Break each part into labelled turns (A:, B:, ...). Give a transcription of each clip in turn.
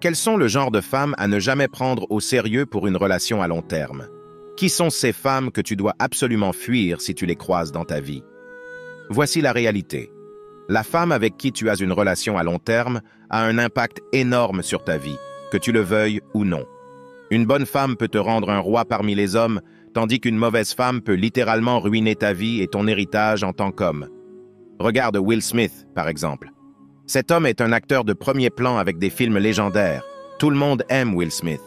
A: Quels sont le genre de femmes à ne jamais prendre au sérieux pour une relation à long terme? Qui sont ces femmes que tu dois absolument fuir si tu les croises dans ta vie? Voici la réalité. La femme avec qui tu as une relation à long terme a un impact énorme sur ta vie, que tu le veuilles ou non. Une bonne femme peut te rendre un roi parmi les hommes, tandis qu'une mauvaise femme peut littéralement ruiner ta vie et ton héritage en tant qu'homme. Regarde Will Smith, par exemple. Cet homme est un acteur de premier plan avec des films légendaires. Tout le monde aime Will Smith.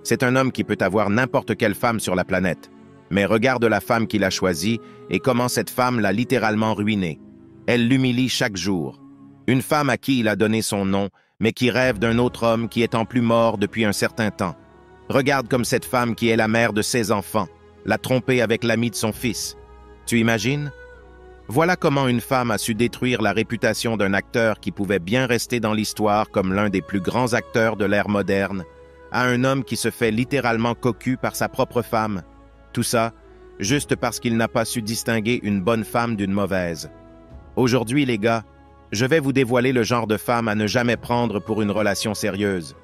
A: C'est un homme qui peut avoir n'importe quelle femme sur la planète. Mais regarde la femme qu'il a choisie et comment cette femme l'a littéralement ruiné. Elle l'humilie chaque jour. Une femme à qui il a donné son nom, mais qui rêve d'un autre homme qui est en plus mort depuis un certain temps. Regarde comme cette femme qui est la mère de ses enfants l'a trompé avec l'ami de son fils. Tu imagines? Voilà comment une femme a su détruire la réputation d'un acteur qui pouvait bien rester dans l'histoire comme l'un des plus grands acteurs de l'ère moderne, à un homme qui se fait littéralement cocu par sa propre femme. Tout ça, juste parce qu'il n'a pas su distinguer une bonne femme d'une mauvaise. Aujourd'hui, les gars, je vais vous dévoiler le genre de femme à ne jamais prendre pour une relation sérieuse.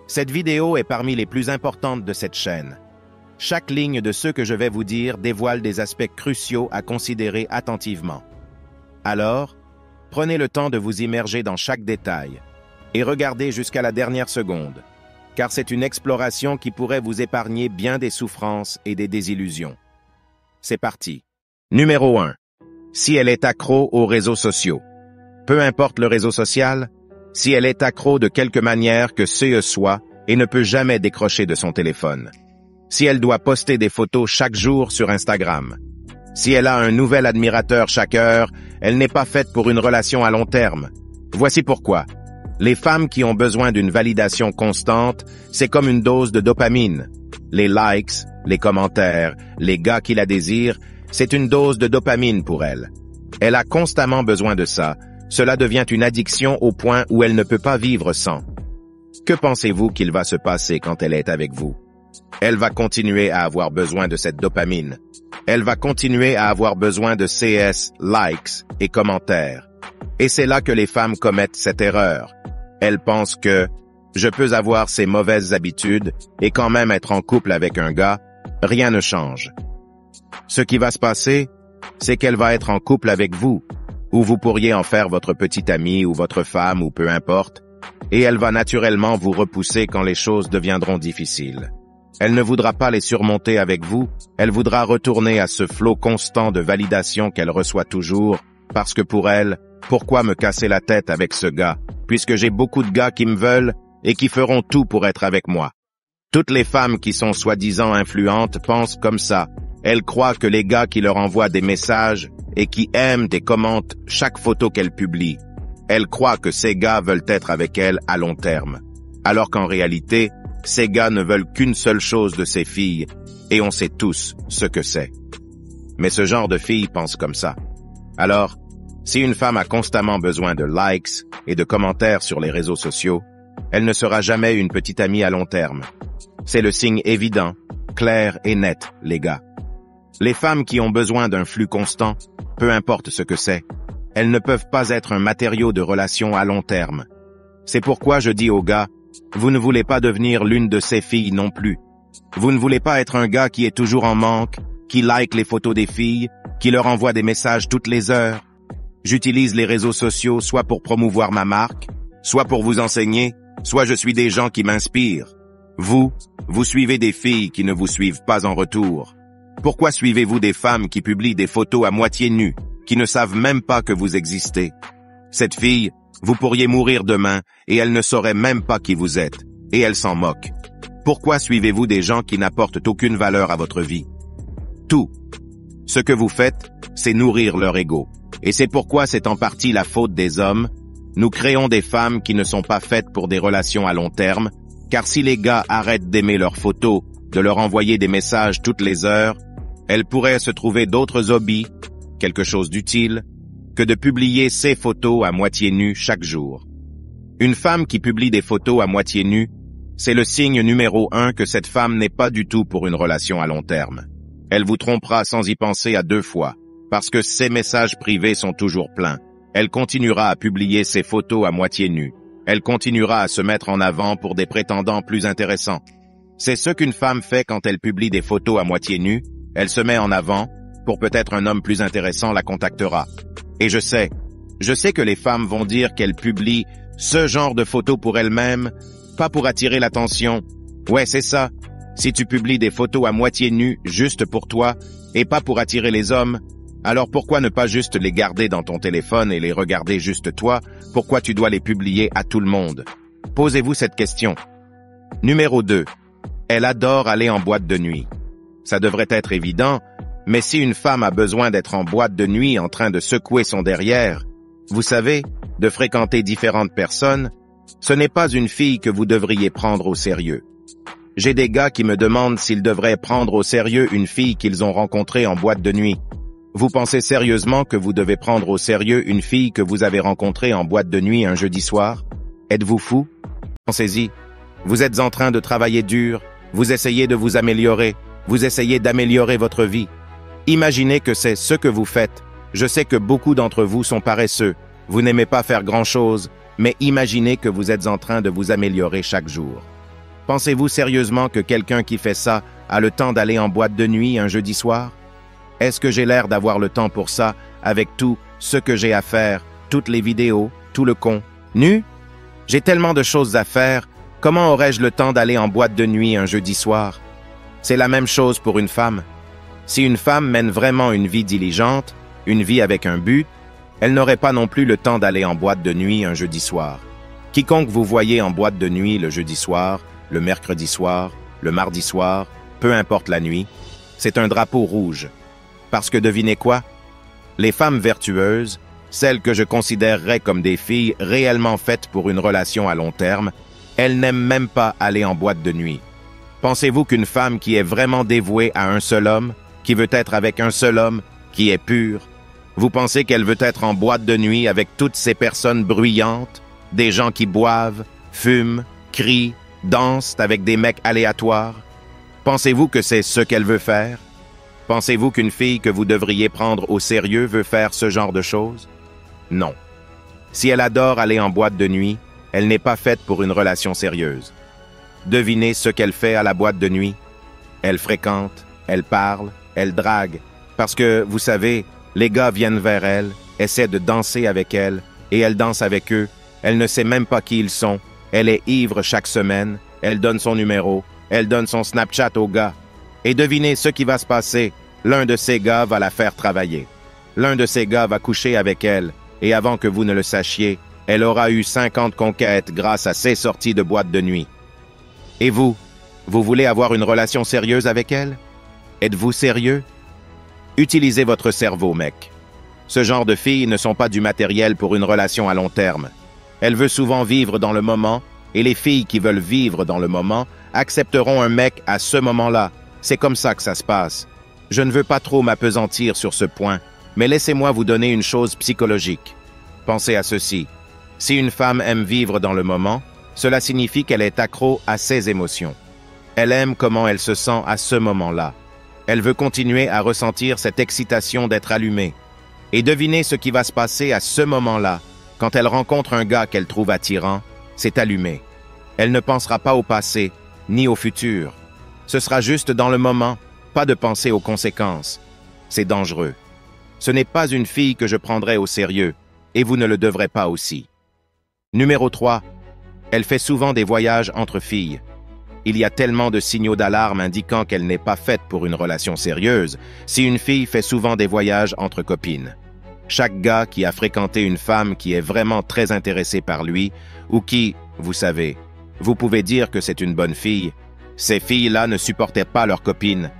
A: Cette vidéo est parmi les plus importantes de cette chaîne. Chaque ligne de ce que je vais vous dire dévoile des aspects cruciaux à considérer attentivement. Alors, prenez le temps de vous immerger dans chaque détail et regardez jusqu'à la dernière seconde, car c'est une exploration qui pourrait vous épargner bien des souffrances et des désillusions. C'est parti. Numéro 1. Si elle est accro aux réseaux sociaux. Peu importe le réseau social, si elle est accro de quelque manière que ce soit et ne peut jamais décrocher de son téléphone. Si elle doit poster des photos chaque jour sur Instagram. Si elle a un nouvel admirateur chaque heure, elle n'est pas faite pour une relation à long terme. Voici pourquoi. Les femmes qui ont besoin d'une validation constante, c'est comme une dose de dopamine. Les likes, les commentaires, les gars qui la désirent, c'est une dose de dopamine pour elle. Elle a constamment besoin de ça. Cela devient une addiction au point où elle ne peut pas vivre sans. Que pensez-vous qu'il va se passer quand elle est avec vous? Elle va continuer à avoir besoin de cette dopamine. Elle va continuer à avoir besoin de CS, likes et commentaires. Et c'est là que les femmes commettent cette erreur. Elles pensent que je peux avoir ces mauvaises habitudes et quand même être en couple avec un gars, rien ne change. Ce qui va se passer, c'est qu'elle va être en couple avec vous, ou vous pourriez en faire votre petite amie ou votre femme ou peu importe, et elle va naturellement vous repousser quand les choses deviendront difficiles. Elle ne voudra pas les surmonter avec vous, elle voudra retourner à ce flot constant de validation qu'elle reçoit toujours, parce que pour elle, pourquoi me casser la tête avec ce gars, puisque j'ai beaucoup de gars qui me veulent et qui feront tout pour être avec moi. Toutes les femmes qui sont soi-disant influentes pensent comme ça. Elles croient que les gars qui leur envoient des messages et qui aiment et commentent chaque photo qu'elles publient, elles croient que ces gars veulent être avec elles à long terme, alors qu'en réalité, ces gars ne veulent qu'une seule chose de ces filles, et on sait tous ce que c'est. Mais ce genre de filles pense comme ça. Alors, si une femme a constamment besoin de likes et de commentaires sur les réseaux sociaux, elle ne sera jamais une petite amie à long terme. C'est le signe évident, clair et net, les gars. Les femmes qui ont besoin d'un flux constant, peu importe ce que c'est, elles ne peuvent pas être un matériau de relation à long terme. C'est pourquoi je dis aux gars, vous ne voulez pas devenir l'une de ces filles non plus. Vous ne voulez pas être un gars qui est toujours en manque, qui like les photos des filles, qui leur envoie des messages toutes les heures. J'utilise les réseaux sociaux soit pour promouvoir ma marque, soit pour vous enseigner, soit je suis des gens qui m'inspirent. Vous suivez des filles qui ne vous suivent pas en retour. Pourquoi suivez-vous des femmes qui publient des photos à moitié nues, qui ne savent même pas que vous existez? Cette fille, vous pourriez mourir demain et elle ne saurait même pas qui vous êtes, et elle s'en moque. Pourquoi suivez-vous des gens qui n'apportent aucune valeur à votre vie? Tout. Ce que vous faites, c'est nourrir leur ego. Et c'est pourquoi c'est en partie la faute des hommes. Nous créons des femmes qui ne sont pas faites pour des relations à long terme, car si les gars arrêtent d'aimer leurs photos, de leur envoyer des messages toutes les heures, elles pourraient se trouver d'autres hobbies, quelque chose d'utile, que de publier ces photos à moitié nues chaque jour. Une femme qui publie des photos à moitié nues, c'est le signe numéro 1 que cette femme n'est pas du tout pour une relation à long terme. Elle vous trompera sans y penser à 2 fois, parce que ses messages privés sont toujours pleins. Elle continuera à publier ses photos à moitié nues. Elle continuera à se mettre en avant pour des prétendants plus intéressants. C'est ce qu'une femme fait quand elle publie des photos à moitié nues. Elle se met en avant, pour peut-être un homme plus intéressant la contactera. Et je sais que les femmes vont dire qu'elles publient ce genre de photos pour elles-mêmes, pas pour attirer l'attention. Ouais, c'est ça. Si tu publies des photos à moitié nues juste pour toi, et pas pour attirer les hommes, alors pourquoi ne pas juste les garder dans ton téléphone et les regarder juste toi? Pourquoi tu dois les publier à tout le monde? Posez-vous cette question. Numéro 2. Elle adore aller en boîte de nuit. Ça devrait être évident, mais si une femme a besoin d'être en boîte de nuit en train de secouer son derrière, vous savez, de fréquenter différentes personnes, ce n'est pas une fille que vous devriez prendre au sérieux. J'ai des gars qui me demandent s'ils devraient prendre au sérieux une fille qu'ils ont rencontrée en boîte de nuit. Vous pensez sérieusement que vous devez prendre au sérieux une fille que vous avez rencontrée en boîte de nuit un jeudi soir? Êtes-vous fou? Pensez-y. Vous êtes en train de travailler dur, vous essayez de vous améliorer, vous essayez d'améliorer votre vie. Imaginez que c'est ce que vous faites. Je sais que beaucoup d'entre vous sont paresseux, vous n'aimez pas faire grand-chose, mais imaginez que vous êtes en train de vous améliorer chaque jour. Pensez-vous sérieusement que quelqu'un qui fait ça a le temps d'aller en boîte de nuit un jeudi soir? Est-ce que j'ai l'air d'avoir le temps pour ça, avec tout ce que j'ai à faire, toutes les vidéos, tout le contenu? J'ai tellement de choses à faire, comment aurais-je le temps d'aller en boîte de nuit un jeudi soir? C'est la même chose pour une femme. Si une femme mène vraiment une vie diligente, une vie avec un but, elle n'aurait pas non plus le temps d'aller en boîte de nuit un jeudi soir. Quiconque vous voyez en boîte de nuit le jeudi soir, le mercredi soir, le mardi soir, peu importe la nuit, c'est un drapeau rouge. Parce que devinez quoi? Les femmes vertueuses, celles que je considérerais comme des filles réellement faites pour une relation à long terme, elles n'aiment même pas aller en boîte de nuit. Pensez-vous qu'une femme qui est vraiment dévouée à un seul homme, qui veut être avec un seul homme, qui est pure, vous pensez qu'elle veut être en boîte de nuit avec toutes ces personnes bruyantes, des gens qui boivent, fument, crient, dansent avec des mecs aléatoires? Pensez-vous que c'est ce qu'elle veut faire? Pensez-vous qu'une fille que vous devriez prendre au sérieux veut faire ce genre de choses? Non. Si elle adore aller en boîte de nuit, elle n'est pas faite pour une relation sérieuse. Devinez ce qu'elle fait à la boîte de nuit. Elle fréquente, elle parle, elle drague. Parce que, vous savez, les gars viennent vers elle, essaient de danser avec elle, et elle danse avec eux. Elle ne sait même pas qui ils sont. Elle est ivre chaque semaine. Elle donne son numéro. Elle donne son Snapchat au gars. Et devinez ce qui va se passer. L'un de ces gars va la faire travailler. L'un de ces gars va coucher avec elle. Et avant que vous ne le sachiez, elle aura eu 50 conquêtes grâce à ses sorties de boîte de nuit. Et vous voulez avoir une relation sérieuse avec elle? Êtes-vous sérieux? Utilisez votre cerveau, mec. Ce genre de filles ne sont pas du matériel pour une relation à long terme. Elle veut souvent vivre dans le moment, et les filles qui veulent vivre dans le moment accepteront un mec à ce moment-là. C'est comme ça que ça se passe. Je ne veux pas trop m'appesantir sur ce point, mais laissez-moi vous donner une chose psychologique. Pensez à ceci. Si une femme aime vivre dans le moment, cela signifie qu'elle est accro à ses émotions. Elle aime comment elle se sent à ce moment-là. Elle veut continuer à ressentir cette excitation d'être allumée. Et devinez ce qui va se passer à ce moment-là. Quand elle rencontre un gars qu'elle trouve attirant, c'est allumé. Elle ne pensera pas au passé, ni au futur. Ce sera juste dans le moment, pas de penser aux conséquences. C'est dangereux. Ce n'est pas une fille que je prendrai au sérieux, et vous ne le devrez pas aussi. Numéro 3. Elle fait souvent des voyages entre filles. Il y a tellement de signaux d'alarme indiquant qu'elle n'est pas faite pour une relation sérieuse si une fille fait souvent des voyages entre copines. Chaque gars qui a fréquenté une femme qui est vraiment très intéressée par lui ou qui, vous savez, vous pouvez dire que c'est une bonne fille, ces filles-là ne supportaient pas leurs copines.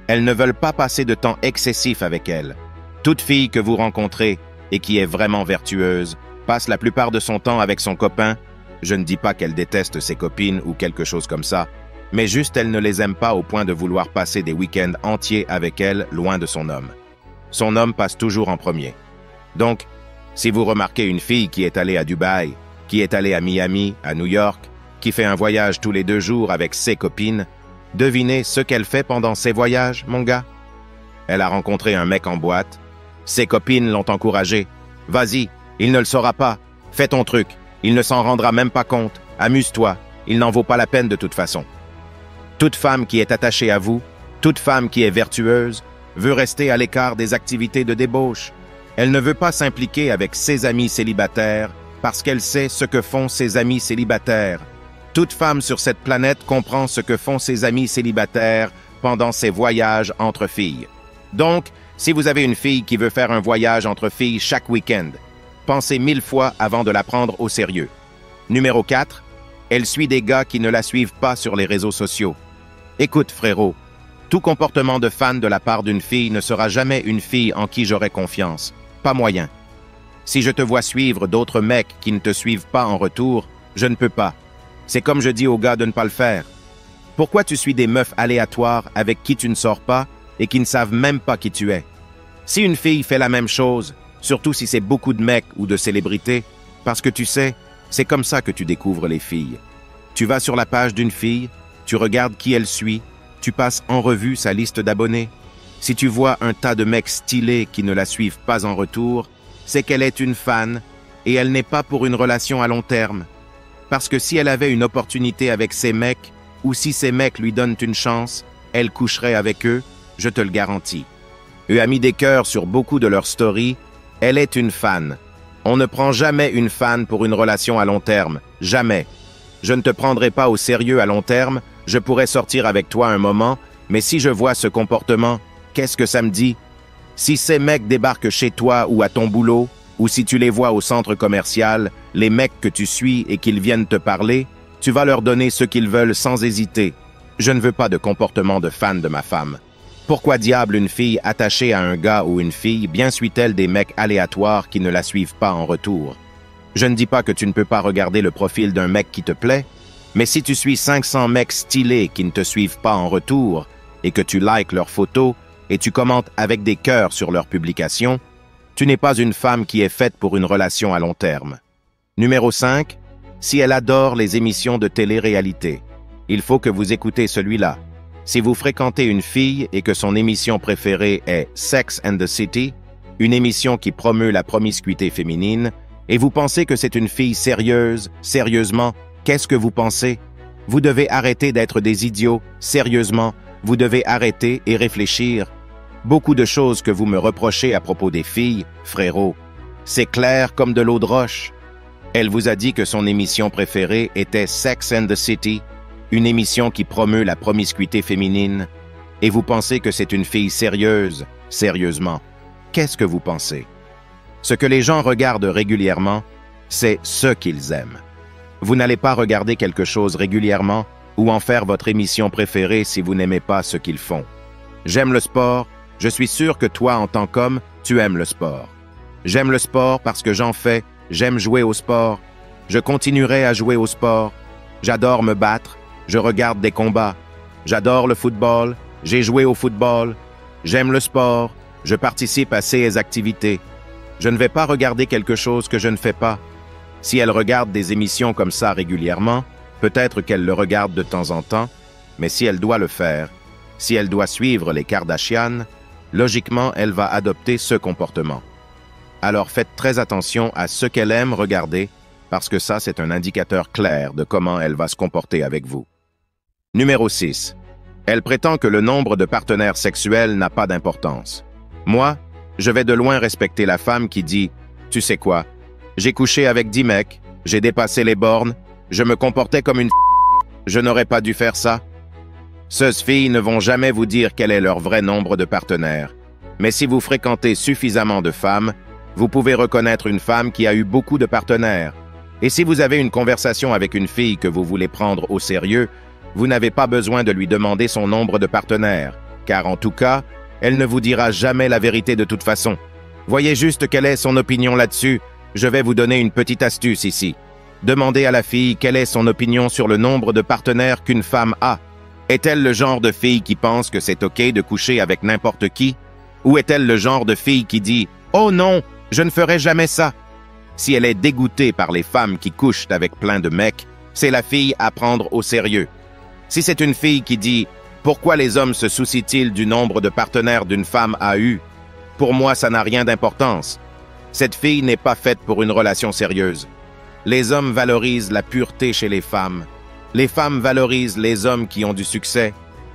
A: Elles ne veulent pas passer de temps excessif avec elles. Toute fille que vous rencontrez et qui est vraiment vertueuse passe la plupart de son temps avec son copain. Je ne dis pas qu'elle déteste ses copines ou quelque chose comme ça, mais juste elle ne les aime pas au point de vouloir passer des week-ends entiers avec elle loin de son homme. Son homme passe toujours en premier. Donc, si vous remarquez une fille qui est allée à Dubaï, qui est allée à Miami, à New York, qui fait un voyage tous les 2 jours avec ses copines, devinez ce qu'elle fait pendant ces voyages, mon gars? Elle a rencontré un mec en boîte. Ses copines l'ont encouragé. Vas-y, il ne le saura pas. Fais ton truc. Il ne s'en rendra même pas compte. Amuse-toi, il n'en vaut pas la peine de toute façon. Toute femme qui est attachée à vous, toute femme qui est vertueuse, veut rester à l'écart des activités de débauche. Elle ne veut pas s'impliquer avec ses amis célibataires parce qu'elle sait ce que font ses amis célibataires. Toute femme sur cette planète comprend ce que font ses amis célibataires pendant ses voyages entre filles. Donc, si vous avez une fille qui veut faire un voyage entre filles chaque week-end, pensez 1000 fois avant de la prendre au sérieux. Numéro 4, elle suit des gars qui ne la suivent pas sur les réseaux sociaux. Écoute, frérot, tout comportement de fan de la part d'une fille ne sera jamais une fille en qui j'aurai confiance. Pas moyen. Si je te vois suivre d'autres mecs qui ne te suivent pas en retour, je ne peux pas. C'est comme je dis aux gars de ne pas le faire. Pourquoi tu suis des meufs aléatoires avec qui tu ne sors pas et qui ne savent même pas qui tu es? Si une fille fait la même chose, surtout si c'est beaucoup de mecs ou de célébrités, parce que tu sais, c'est comme ça que tu découvres les filles. Tu vas sur la page d'une fille, tu regardes qui elle suit, tu passes en revue sa liste d'abonnés. Si tu vois un tas de mecs stylés qui ne la suivent pas en retour, c'est qu'elle est une fan et elle n'est pas pour une relation à long terme. Parce que si elle avait une opportunité avec ces mecs, ou si ces mecs lui donnent une chance, elle coucherait avec eux, je te le garantis. Elle a mis des cœurs sur beaucoup de leurs stories, elle est une fan. On ne prend jamais une fan pour une relation à long terme, jamais. Je ne te prendrai pas au sérieux à long terme, je pourrais sortir avec toi un moment, mais si je vois ce comportement, qu'est-ce que ça me dit? Si ces mecs débarquent chez toi ou à ton boulot, ou si tu les vois au centre commercial, les mecs que tu suis et qu'ils viennent te parler, tu vas leur donner ce qu'ils veulent sans hésiter. Je ne veux pas de comportement de fan de ma femme. Pourquoi diable une fille attachée à un gars ou une fille bien suit-elle des mecs aléatoires qui ne la suivent pas en retour? Je ne dis pas que tu ne peux pas regarder le profil d'un mec qui te plaît, mais si tu suis 500 mecs stylés qui ne te suivent pas en retour et que tu likes leurs photos et tu commentes avec des cœurs sur leurs publications, tu n'es pas une femme qui est faite pour une relation à long terme. Numéro 5. Si elle adore les émissions de télé-réalité, il faut que vous écoutez celui-là. Si vous fréquentez une fille et que son émission préférée est Sex and the City, une émission qui promeut la promiscuité féminine, et vous pensez que c'est une fille sérieuse, sérieusement, qu'est-ce que vous pensez? Vous devez arrêter d'être des idiots, sérieusement, vous devez arrêter et réfléchir. Beaucoup de choses que vous me reprochez à propos des filles, frérot, c'est clair comme de l'eau de roche. Elle vous a dit que son émission préférée était Sex and the City, une émission qui promeut la promiscuité féminine, et vous pensez que c'est une fille sérieuse, sérieusement. Qu'est-ce que vous pensez? Ce que les gens regardent régulièrement, c'est ce qu'ils aiment. Vous n'allez pas regarder quelque chose régulièrement ou en faire votre émission préférée si vous n'aimez pas ce qu'ils font. J'aime le sport, je suis sûr que toi, en tant qu'homme, tu aimes le sport. J'aime le sport parce que j'en fais, j'aime jouer au sport, je continuerai à jouer au sport, j'adore me battre, je regarde des combats, j'adore le football, j'ai joué au football, j'aime le sport, je participe à ces activités. Je ne vais pas regarder quelque chose que je ne fais pas. Si elle regarde des émissions comme ça régulièrement, peut-être qu'elle le regarde de temps en temps, mais si elle doit le faire, si elle doit suivre les Kardashians, logiquement, elle va adopter ce comportement. Alors faites très attention à ce qu'elle aime regarder, parce que ça, c'est un indicateur clair de comment elle va se comporter avec vous. Numéro 6. Elle prétend que le nombre de partenaires sexuels n'a pas d'importance. Moi, je vais de loin respecter la femme qui dit « Tu sais quoi, j'ai couché avec 10 mecs, j'ai dépassé les bornes, je me comportais comme une je n'aurais pas dû faire ça. » Ces filles ne vont jamais vous dire quel est leur vrai nombre de partenaires. Mais si vous fréquentez suffisamment de femmes, vous pouvez reconnaître une femme qui a eu beaucoup de partenaires. Et si vous avez une conversation avec une fille que vous voulez prendre au sérieux, vous n'avez pas besoin de lui demander son nombre de partenaires, car en tout cas, elle ne vous dira jamais la vérité de toute façon. Voyez juste quelle est son opinion là-dessus. Je vais vous donner une petite astuce ici. Demandez à la fille quelle est son opinion sur le nombre de partenaires qu'une femme a. Est-elle le genre de fille qui pense que c'est OK de coucher avec n'importe qui? Ou est-elle le genre de fille qui dit « Oh non, je ne ferai jamais ça ». Si elle est dégoûtée par les femmes qui couchent avec plein de mecs, c'est la fille à prendre au sérieux. Si c'est une fille qui dit « Pourquoi les hommes se soucient-ils du nombre de partenaires d'une femme a eu ?» Pour moi, ça n'a rien d'importance. Cette fille n'est pas faite pour une relation sérieuse. Les hommes valorisent la pureté chez les femmes. Les femmes valorisent les hommes qui ont du succès.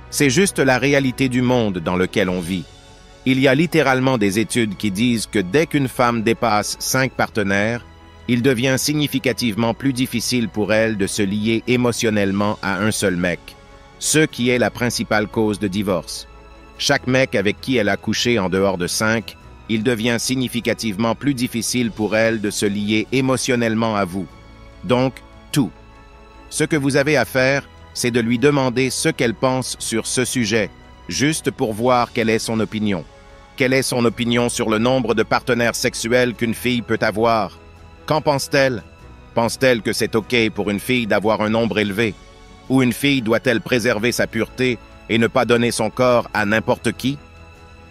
A: C'est juste la réalité du monde dans lequel on vit. Il y a littéralement des études qui disent que dès qu'une femme dépasse 5 partenaires, il devient significativement plus difficile pour elle de se lier émotionnellement à un seul mec, ce qui est la principale cause de divorce. Chaque mec avec qui elle a couché en dehors de 5, il devient significativement plus difficile pour elle de se lier émotionnellement à vous. Donc, tout. Ce que vous avez à faire, c'est de lui demander ce qu'elle pense sur ce sujet, juste pour voir quelle est son opinion. Quelle est son opinion sur le nombre de partenaires sexuels qu'une fille peut avoir? Qu'en pense-t-elle? Pense-t-elle que c'est OK pour une fille d'avoir un nombre élevé? Ou une fille doit-elle préserver sa pureté et ne pas donner son corps à n'importe qui?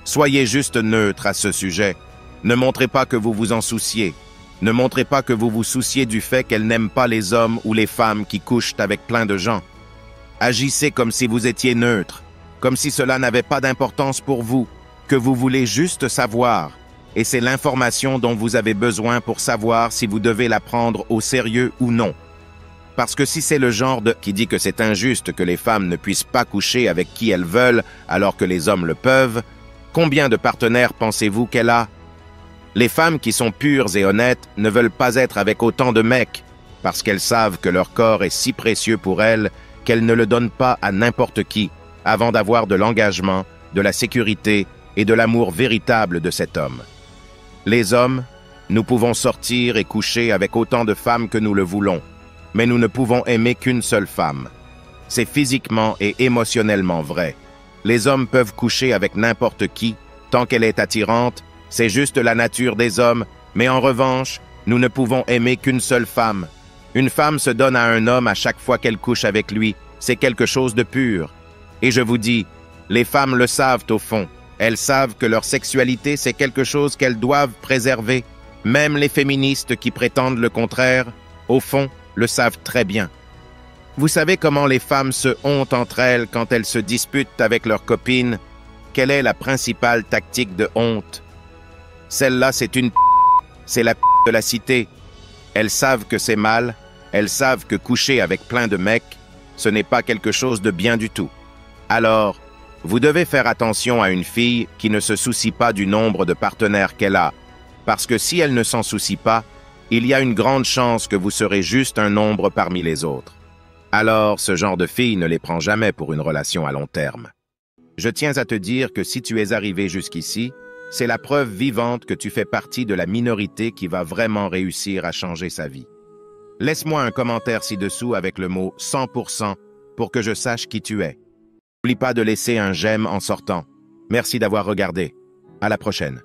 A: Soyez juste neutre à ce sujet. Ne montrez pas que vous vous en souciez. Ne montrez pas que vous vous souciez du fait qu'elle n'aime pas les hommes ou les femmes qui couchent avec plein de gens. Agissez comme si vous étiez neutre, comme si cela n'avait pas d'importance pour vous, que vous voulez juste savoir. Et c'est l'information dont vous avez besoin pour savoir si vous devez la prendre au sérieux ou non. Parce que si c'est le genre qui dit que c'est injuste que les femmes ne puissent pas coucher avec qui elles veulent alors que les hommes le peuvent, combien de partenaires pensez-vous qu'elle a? Les femmes qui sont pures et honnêtes ne veulent pas être avec autant de mecs, parce qu'elles savent que leur corps est si précieux pour elles qu'elles ne le donnent pas à n'importe qui, avant d'avoir de l'engagement, de la sécurité et de l'amour véritable de cet homme. Les hommes, nous pouvons sortir et coucher avec autant de femmes que nous le voulons, mais nous ne pouvons aimer qu'une seule femme. C'est physiquement et émotionnellement vrai. Les hommes peuvent coucher avec n'importe qui, tant qu'elle est attirante, c'est juste la nature des hommes, mais en revanche, nous ne pouvons aimer qu'une seule femme. Une femme se donne à un homme à chaque fois qu'elle couche avec lui, c'est quelque chose de pur. Et je vous dis, les femmes le savent au fond. Elles savent que leur sexualité, c'est quelque chose qu'elles doivent préserver. Même les féministes qui prétendent le contraire, au fond, le savent très bien. Vous savez comment les femmes se hontent entre elles quand elles se disputent avec leurs copines? Quelle est la principale tactique de honte? Celle-là, c'est la de la cité. Elles savent que c'est mal, elles savent que coucher avec plein de mecs, ce n'est pas quelque chose de bien du tout. Alors, vous devez faire attention à une fille qui ne se soucie pas du nombre de partenaires qu'elle a, parce que si elle ne s'en soucie pas, il y a une grande chance que vous serez juste un nombre parmi les autres. Alors, ce genre de fille ne les prend jamais pour une relation à long terme. Je tiens à te dire que si tu es arrivé jusqu'ici, c'est la preuve vivante que tu fais partie de la minorité qui va vraiment réussir à changer sa vie. Laisse-moi un commentaire ci-dessous avec le mot 100% pour que je sache qui tu es. N'oublie pas de laisser un j'aime en sortant. Merci d'avoir regardé. À la prochaine.